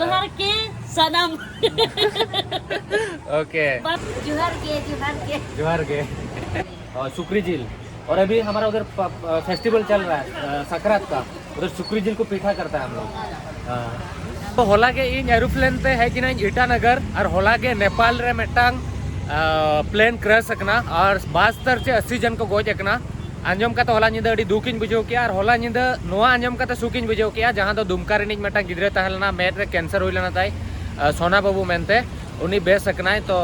जोहार के सनम ओके जोहार के जोहार के और सुक्री झील। और अभी हमारा उधर फेस्टिवल चल रहा है सकरात का, उधर सुक्री झील को पीठा करता है हम लोग। तो होला के इन एरोप्लेन पे है कि नहीं ईटानगर और होला के नेपाल रे मेटांग प्लेन क्रैश सकना और 72 से 80 जन को गोज एकना आंजम का तो होला निंदा अड़ी दुकिन बुझो किया और होला निंदा नोआ आंजम का तो सुकिन बुझो किया जहां तो दुमका रे निज मेटांग गिद्रे तहलना मेट रे कैंसर हुई लेना ताई सोना बाबू मेनते उनी बेस सकना है। तो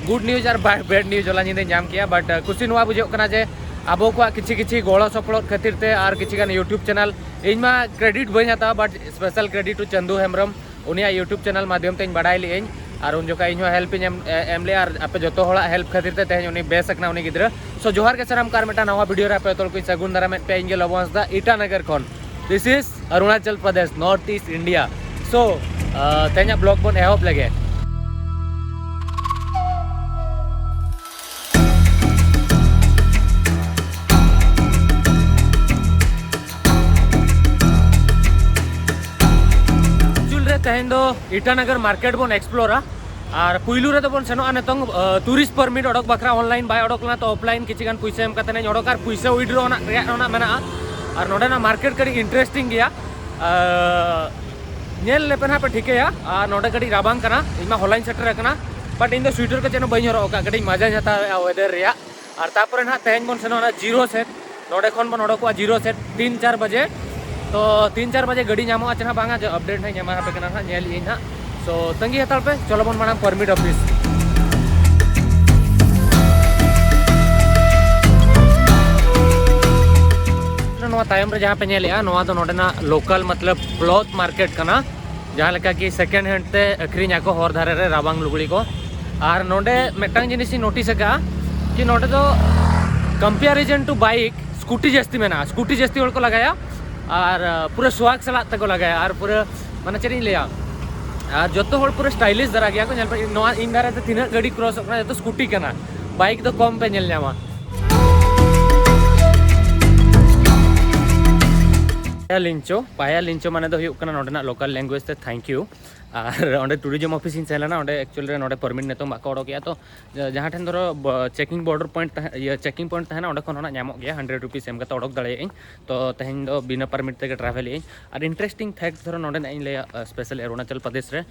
गुड न्यूज और बैड न्यूज होला निंदा नाम किया बट कुछ नोआ बुझो कना जे अब को किछि किछि गोड़ो सपोर्ट खातिर ते और किछि गान यूट्यूब चैनल इनमा क्रेडिट बन जाता but special credit to Chandu Hembram उनिया यूट्यूब चैनल माध्यम ते बड़ाई ली और उन जोका इन हेल्प एम ले और आपे जो हेल्प खातिर ते तेज उनी बेस सकना उनी गिद्रा। सो जोहार के सराम कार मेटा नवा वीडियो रे आपे तोल कोई सगुन दारा में पे इंगे लबोंस दा ईटानगर खन this is Arunachal Pradesh north east India. So Teja blog बन एहब लगे तेहन दो ईटानगर मार्केट बन एक्सप्लोरा और पुइलू रे तो बन सेनो नितंग टूरिस्ट परमिट ओडक बखरा ऑनलाइन बाय ओडकना तो ऑफलाइन किछि गान पैसा एम कते नै ओडक और पैसा विड्रॉ ना मेना और नोडेना मार्केट कड़ी इंटरेस्टिंग गया नेल लेपन पे ठीक है और नोडे कड़ी राबांग कना इमा हॉलाइन सेटर कना बट इन द स्वेटर के चेनो बइन हरो का कड़ी मजा जाता वेदर रिया और तापर ना तेहन बन सेनो ना जीरो सेट नोडे खन बन ओडक जीरो सेट 3-4 बजे तो 3-4 बजे गड़ी नामो चना बांगा जो अपडेट है जमा पे कना नेल इन ना। सो तंगी हताल पे चलो बन माना परमिट ऑफिस नोआ तायम रे जहां पे नेलिया नोआ तो नोडेना लोकल मतलब क्लॉथ मार्केट कना जहां लेका कि सेकेंड हैंड ते अखरीन को हर धारे रे राबांग लुगड़ी को और नोडे मेटांग जिनिस नोटिस का कि नोडे तो कंपेरिजन टू बाइक स्कूटी जस्ती मेना स्कूटी जस्ती होल को लगाया और पूरा स्वाग सलाद तक लगाया और पूरा माने चेरी लिया और जो तो पूरा स्टाइलिश दरा गया को इन दारा तीन गाड़ी क्रॉस होना जो स्कूटी करना बाइक तो कम पे नेल नामा पाया लिंचो माने तो नोडेना लोकल लैंग्वेज ते थैंक यू और टूरिज्म ऑफिस इन सेलेना एक्चुअली नोडे परमिट नेतो बाको ओडोकिया तो जहाँ ठेन धरो चेकिंग बॉर्डर पॉइंट ये चेकिंग पॉइंट तहना ओडे खन नामो गया 100 रुपीस एम कते ओडोक दाड़े तो तेहन दो बिना परमिट ते ट्रैवल और इंटरेस्टिंग फैक्ट धरो नोडे इन ले स्पेशल अरुणाचल प्रदेश रे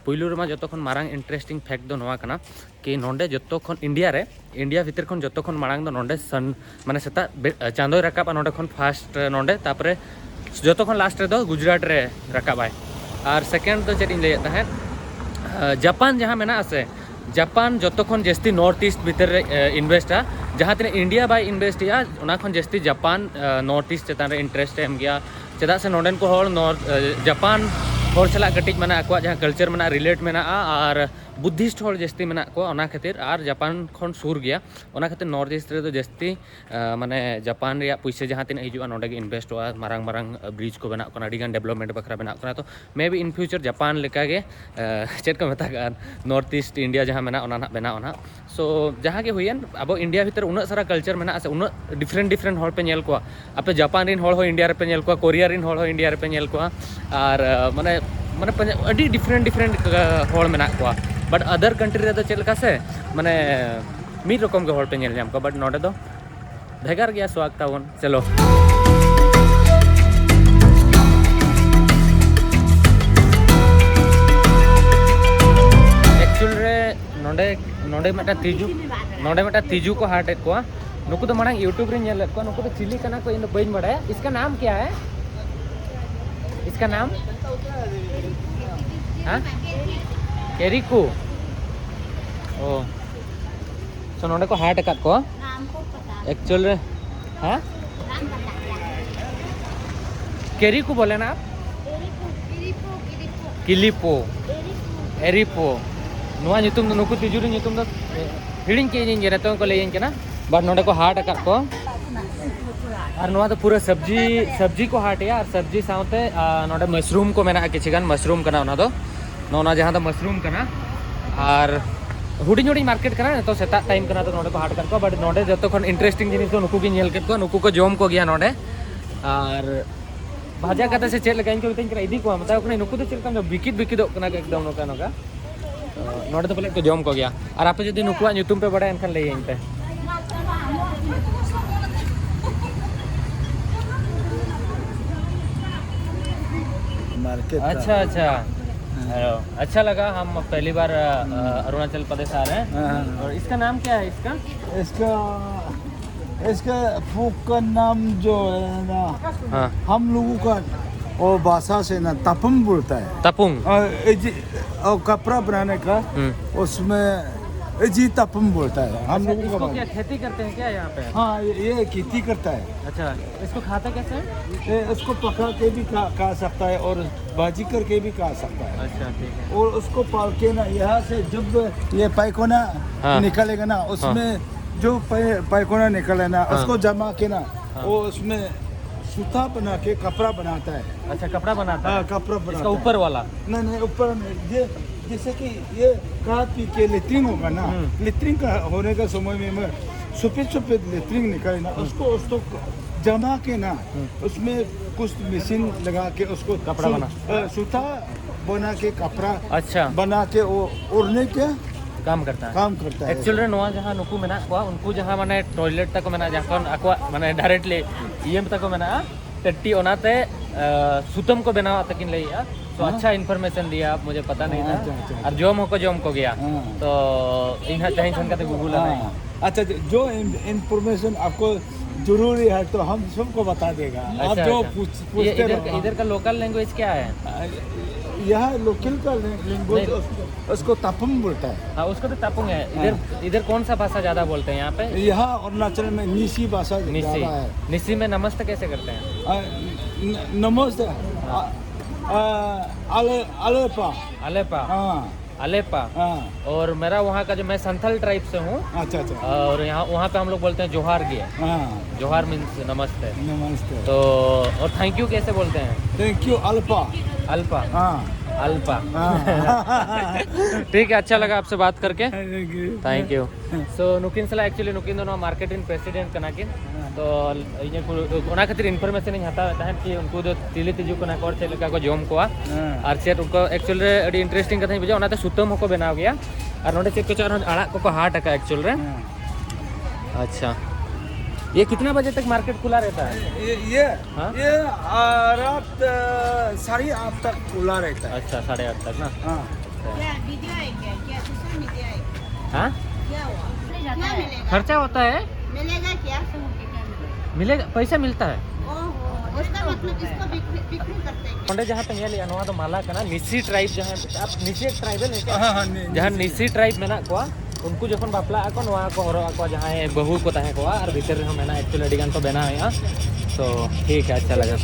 पुइलू मा जतो खन मारांग इंटरेस्टिंग फैक्ट दो नोवा कना कि नोडे जतो खन इंडिया भीतर खन जतो खन मारांग दो नोडे सन माने सेता चांदोय रकाब नोडे खन फास्ट नोडे तापरे जो खन लास्ट रे दो गुजरात रे रकाबाय और सेकेंड तो चेक इन है जापान जहाँ मेना आसे जापान जो खन जस्ती नॉर्थ ईस्ट भीतर इन्वेस्ट जहाँ तीन इंडिया बाय इन्वेस्ट जस्ती जापान नॉर्थ ईस्ट चेतान इंटरेस्ट एम गया चेदा से नोडेन को नॉर्थ जापान हर चला कटिज मना आको जहाँ कल्चर मना रिलेट मेना और बुद्धिस्ट हर जस्ती मेना को ओना खातिर और जापान खन सुर गया ओना खातिर नॉर्थ ईस्ट रे तो जस्ती माने जापान रे पैसा जहाँ तीन हिजुआ नोडे के इन्वेस्ट हुआ मारांग मारांग ब्रिज को बनाव कना अडिगान डेवलपमेंट बखरा बनाव कना तो may be in future Japan लेका के चेक को मेता नॉर्थ ईस्ट इंडिया जहाँ मेना ओना बनाव ना। सो जहाँ के हुईन अब इंडिया भीतर उना सारा कल्चर मेना से उना डिफरेंट हर पे नेल को आपे जापान रिन हर हो इंडिया रे पे नेल को कोरिया रिन हर हो इंडिया रे पे नेल को और माने माने अडी डिफरेंट हर मेना को बट अदर कंट्री रे तो चेलका से माने मी रकम के हर पे नेल नाम को बट नोडे दो भेगार गया स्वागत तावन चलो एक्चुअल रे नोडे मेटा तीजू को हार्ट को नुकु तो मांग यूट्यूब रे नेल को नुकु तो चिली कना को इन बइन बड़ा इसका नाम क्या है इसका नाम हाँ केरिकू ओ सो नोडे को हार्ट का को एक्चुअल हाँ केरिकू बोले ना आप किलिपो एरिपो नुआ नितुम दो नुकु तिजुरी नितुम दो हिडिंग के जिन जरा तो को ले जिन ना बट नोडे को हार्ट का को और नुआ तो पूरा सब्जी को हार्ट या और सब्जी साथे नोडे मशरूम को मेना किछि गान मशरूम कना ओना दो नोना जहां तो मशरूम कना और हुडी मार्केट कना तो सेता टाइम कना तो नोडे को हाट कर को बट नोडे जतो खन इंटरेस्टिंग जिनिस तो नुकु की नेल के को नुकु को जोम को गया नोडे और भाजा कते से चेक लगा इनको मितन करा इदी को मता ओकने नुकु तो चेक कम बिकित बिकिदो कना एकदम नोका नोका नोडे तो पले तो जॉम को गया और आप जदी नुकुआ ᱧᱩᱛᱩᱢ पे बड़ा एनखान ले इन पे मार्केट अच्छा अच्छा अच्छा लगा हम पहली बार अरुणाचल प्रदेश आ रहे हैं और इसका नाम क्या है इसका इसका इसका फूक का नाम जो है ना हाँ हम लोगों का और भाषा से ना तपम बोलता है तपुंग और कपड़ा बनाने का उसमें जी तपम बोलता है हम लोगों इसको का क्या खेती करते हैं क्या यहाँ पे हाँ ये खेती करता है अच्छा इसको खाता कैसे है इसको पका के भी खा सकता है और भाजी करके भी खा सकता है अच्छा ठीक है और उसको पाल के ना यहाँ से जब ये पैकोना हाँ। निकलेगा ना उसमें जो पैकोना निकले ना उसको जमा के ना हाँ। वो उसमें सूता बना के कपड़ा बनाता है अच्छा कपड़ा बनाता है कपड़ा इसका बनाता ऊपर वाला नहीं नहीं ऊपर में ये जैसे कि ये खा पी के लेटरिंग होगा ना लेटरिंग का होने का समय में सफेद सफेद लेटरिंग निकले ना उसको जमा के ना उसमें कुछ मशीन लगा के उसको कपड़ा बना सूता बना के कपड़ा अच्छा बना के वो ओढ़ने के काम करता है है एक्चुअली नोआ जहाँ नुकु मेना कोआ उनको जहाँ माने टॉयलेट तक मेना जहाँ अको माने डायरेक्टली ईएम तक मेना टट्टी ओनाते सुतम को बनावा तकिन लइया तो अच्छा इन्फॉर्मेशन दिया आप मुझे पता नहीं था और जोम को गया तो इन चाहे सन का गूगल है अच्छा जो इन्फॉर्मेशन आपको जरूरी है तो हम सबको बता देगा आप जो पूछते इधर का लोकल लैंग्वेज क्या है यह लोकल का लैंग्वेज उसको तपम बोलता है हाँ उसको तो तपुंग है इधर कौन सा भाषा ज्यादा बोलते हैं यहाँ पे यहाँ अरुणाचल में निसी भाषा निसी ज्यादा है निसी में नमस्ते कैसे करते हैं नमस्ते अलेपा अलेपा हाँ अलेपा हाँ और मेरा वहाँ का जो मैं संथल ट्राइब से हूँ अच्छा अच्छा और यहाँ वहाँ पे हम लोग बोलते हैं जोहार गिए हाँ जोहार मीन्स नमस्ते नमस्ते तो और थैंक यू कैसे बोलते हैं थैंक यू अल्पा अल्पा हाँ अल्पा हाँ ठीक है अच्छा लगा आपसे बात करके thank you thank you so नुकिन सला एक्चुअली नुकिन दोनों मार्केटिंग प्रेसिडेंट कनाकिन तो इने ओना खातिर इन्फॉर्मेशन इन हता ताहन कि उनको जो तिली तिजु कना कोर चेल का को जोम कोआ और चेट उनको एक्चुअली अडी इंटरेस्टिंग कथा बुझा ओनाते सुतम को बनाव गया और नोडे चेक को चार आड़ा को हाट का एक्चुअल रे अच्छा ये कितना बजे तक मार्केट खुला रहता है हाँ? ये रात 8:30 तक खुला रहता है अच्छा 8:30 तक ना हाँ क्या वीडियो है क्या सोशल मीडिया है हाँ क्या हुआ क्या मिलेगा खर्चा होता है मिलेगा क्या मिलेगा पैसा मिलता है ओहो उसका मतलब इसको बिक्री करते हैं ओंडे जहाँ पे ये अनुवा तो माला कना निसी ट्राइब जहाँ आप निसी एक ट्राइबल है क्या हाँ जहाँ निसी ट्राइब में ना कोआ उनको जखन बापला आको नोआ को हरो आको जहाँ बहु को ताहे कोआ और भीतर में मेना एक्चुअली अडिगान को बना है यहाँ तो ठीक है अच्छा लगा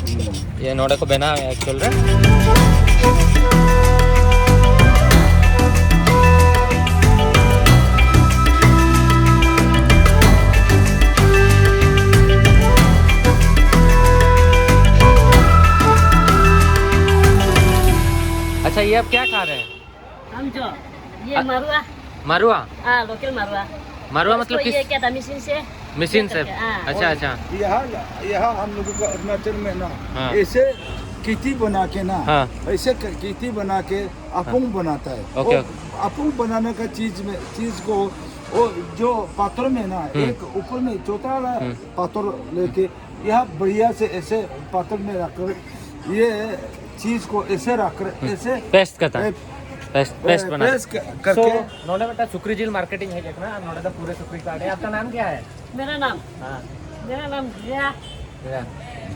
ये नोडे को बना है एक्चुअल रे अच्छा ये अब क्या खा रहे हैं हम जो ये मरुआ मारुआ हाँ लोकल मरुआ मारुआ मतलब ये किस क्या था मशीन से हाँ। अच्छा अच्छा यहाँ हम लोगों का अरुणाचल में ना हाँ। ऐसे कीटी बना के ना हाँ। ऐसे कीटी बना के अपुंग बनाता है ओके। और अपुंग बनाने का चीज को वो जो पात्र में ना एक ऊपर में छोटा वाला पात्र लेके यहाँ बढ़िया से ऐसे पात्र में रखकर ये चीज को ऐसे रखकर ऐसे पेस्ट करता है पेस्ट बना करके नोडे बेटा सुक्री जिल मार्केटिंग है देखना नोडे तो पूरे सुक्री कार्ड है आपका नाम क्या है मेरा नाम हाँ जिया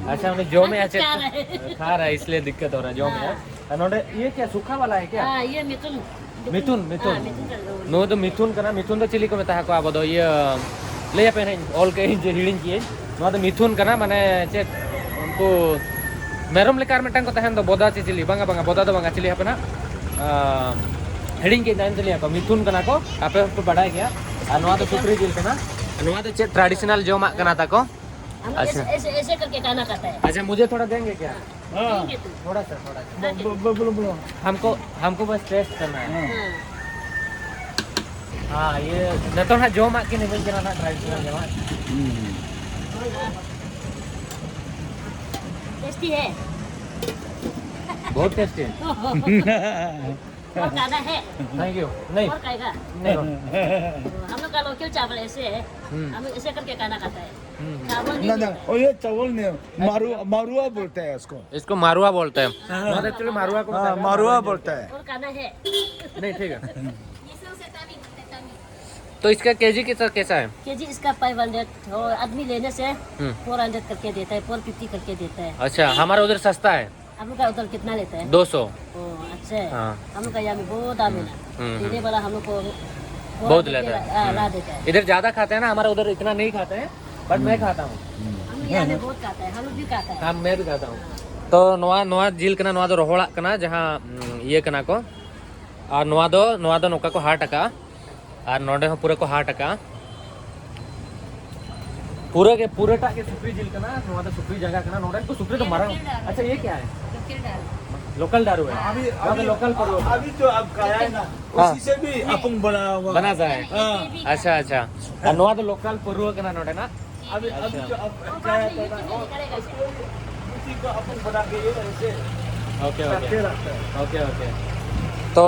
अच्छा हमने जो में अच्छे खा रहा है इसलिए दिक्कत हो रहा है जो में है नोडे ये क्या सूखा वाला है क्या हाँ ये मिथुन मिथुन हाँ, मिथुन चल रहा है। नो तो मिथुन करना मिथुन तो चिली को मैं ताहा को आबो दो ये ले पे नहीं ऑल के जो हिडिंग किए नो तो मिथुन करना माने चेक उनको मेरम लेकार में टंग को तहन दो बोदा चिली बंगा बोदा दो बंगा चिली पे ना हिडिंग के दाइन चिली मिथुन करना को आपे तो बढ़ाया गया और नो तो सुक्री जिल करना नो तो चेक ट्रेडिशनल जो मा करना था को हम अच्छा। ऐसे करके खाना खाता है अच्छा मुझे थोड़ा देंगे क्या देंगे तू थोड़ा सा बोलो हमको बस टेस्ट करना है हाँ हाँ ये न तो ना जो मा के नहीं बन ना ट्रेडिशनल जो टेस्टी है बहुत टेस्टी है। और खाना है थैंक यू। नहीं और खाएगा। नहीं हम लोग का लोकल चावल ऐसे है, हम लोग ऐसे करके खाना खाता है। चावल ना नहीं ना और ये चावल ने मारुआ बोलते हैं इसको। इसको मारुआ बोलते हैं। एक्चुअली मारुआ को हाँ मारुआ बोलता है। और खाना है। नहीं ठीक है। तो इसका केजी कैसा है? केजी इसका 500 और आदमी लेने से 400 करके देता है, 450 करके देता है। अच्छा हमारा उधर सस्ता है, हम लोग का उधर कितना लेता है? 200। अच्छा है। हाँ। हम लोग का यहाँ में बहुत दाम है ना, देने वाला हम लोग को बहुत लेता है। ला देता है। इधर ज्यादा खाते हैं ना, हमारा उधर इतना नहीं खाते हैं, बट मैं खाता हूँ। हम लोग यहाँ में बहुत खाता है, हम लोग भी खाता है। हाँ मैं भी खाता हूँ। तो नवा जिल कना नवा दो रोहड़ा कना जहाँ ये कना को और नवा दो नौका को 8 टका और नोडे हो पूरे को 8 टका पूरे टा के सुक्री जिल कना नवा दो सुक्री जगह कना नोडे को सुक्री तो मरा। अच्छा ये क्या है? लोकल दारू है। अभी लोकल पर अभी जो आप खाया है ना हाँ। उसी से भी अपन बना हुआ बना जाए। हाँ। अच्छा अच्छा और नवा दो लोकल पर कना नोडे ना। अभी जो आप खाया था ना उसी को अपन बना के ये ऐसे ओके करके रखता है। ओके ओके तो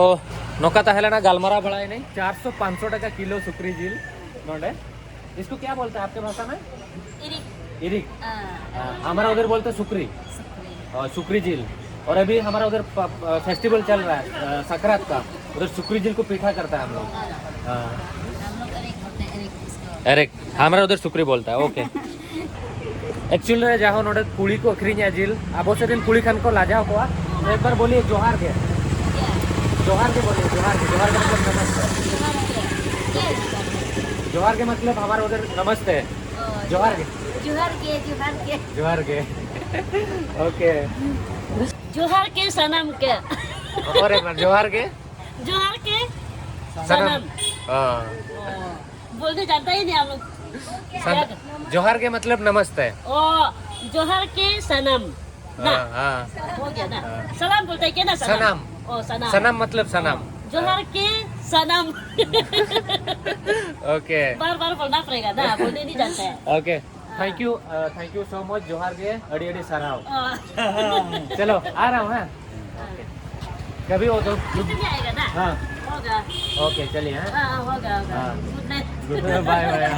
नौका तहला ना गालमारा बड़ा है नहीं 400-500 टका किलो सुक्री झील नोडे। इसको क्या बोलते हैं आपके भाषा में? इरिक। हमारा उधर बोलते हैं सुक्री और सुक्री झील। और अभी हमारा उधर फेस्टिवल चल रहा है संक्रांत का, उधर सुक्री झील को पीठा करता है हम लोग। अरे हमारा उधर सुक्री बोलता है। ओके एक्चुअली जहाँ नोडे कुड़ी को अखरी냐 झील अब से दिन कुड़ी खान को लाजाओ को एक बार बोलिए जोहार के बोलिए जोहार के मतलब नमस्ते। जोहार के मतलब हमारे उधर नमस्ते। जोहार के ओके जोहार के सनम के और एक बार जोहार के सनम हाँ बोलने जानता ही नहीं हम लोग। जोहार के मतलब नमस्ते। ओ जोहार के सनम ना हाँ हो गया ना। सलाम बोलते हैं क्या ना? सनम। ओ सनम। सनम मतलब सनम। जोहार के सनम ओके बार बार बोलना पड़ेगा ना, बोलने नहीं जानता है। Okay thank you so much जोहार के अड़ी सराव। ओ, चलो आ रहा हूँ। हाँ कभी हो तो कितने में आएगा ना? हाँ होगा। ओके चलिए। हाँ हाँ होगा होगा। हाँ। Good night. Bye bye.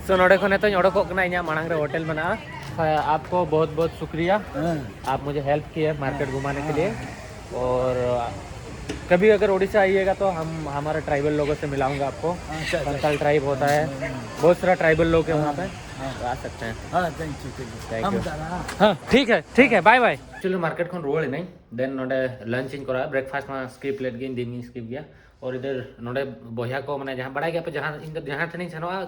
So नोडे को तो ओडोक मांग रहे होटल बना। आपको बहुत बहुत शुक्रिया, आप मुझे हेल्प किए मार्केट घुमाने के लिए। और कभी अगर उड़ीसा आइएगा तो हम हमारे ट्राइबल लोगों से मिलाऊंगा आपको। संथाल ट्राइब होता है, बहुत सारा ट्राइबल लोग हैं वहाँ पे, तो आ सकते हैं। हाँ थैंक यू। हाँ ठीक है बाय बाय। चलो मार्केट खन रुआड़ नहीं देन नोडे लंच इन करा ब्रेकफास्ट में स्किप लेट गई दिन स्किप गया। और इधर नोडे बहिया को मैंने जहाँ बड़ा गया पे जहाँ ठेनी सेनवा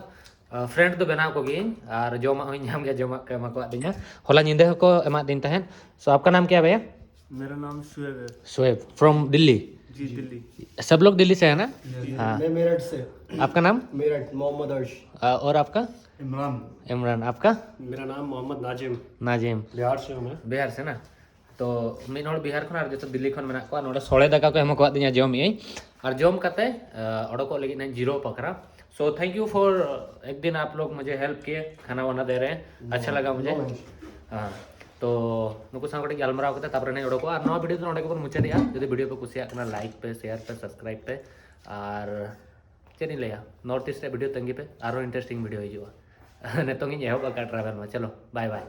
फ्रेंड तो बनाव को गई और जमा गया जमा के एमा को दिना होला निंदे को एमा दिन तहन। सो आपका नाम क्या है भैया? मेरा नाम शुएब है। शुएब फ्रॉम दिल्ली। जी दिल्ली। सब लोग दिल्ली से है ना? हाँ। मैं मेरठ से। आपका नाम? मेरठ मोहम्मद अर्श। और आपका? इमरान। आपका? मेरा नाम मोहम्मद नाजिम। बिहार से हूँ मैं। बिहार से ना? तो मैं नोड़ बिहार खन और जो दिल्ली खन मेना को नोड़े सोड़े दाका को एमा को दिना जम यही और जम कते ओडको लगी नहीं जीरो पकड़ा। सो थैंक यू फॉर एक दिन आप लोग मुझे हेल्प किए, खाना वाना दे रहे हैं, अच्छा लगा मुझे। हाँ तो नुकु सांग कटे गलमराव कते तापर नहीं ओडको और नवा वीडियो तो नोडे को मुचे दिया यदि वीडियो पे कुछ आकना लाइक पे शेयर पे सब्सक्राइब पे और चेनी लेया नॉर्थ ईस्ट वीडियो तंगी पे आरो इंटरेस्टिंग वीडियो हिजुआ नेतोंगी एहब का ट्रैवल में। चलो बाय बाय।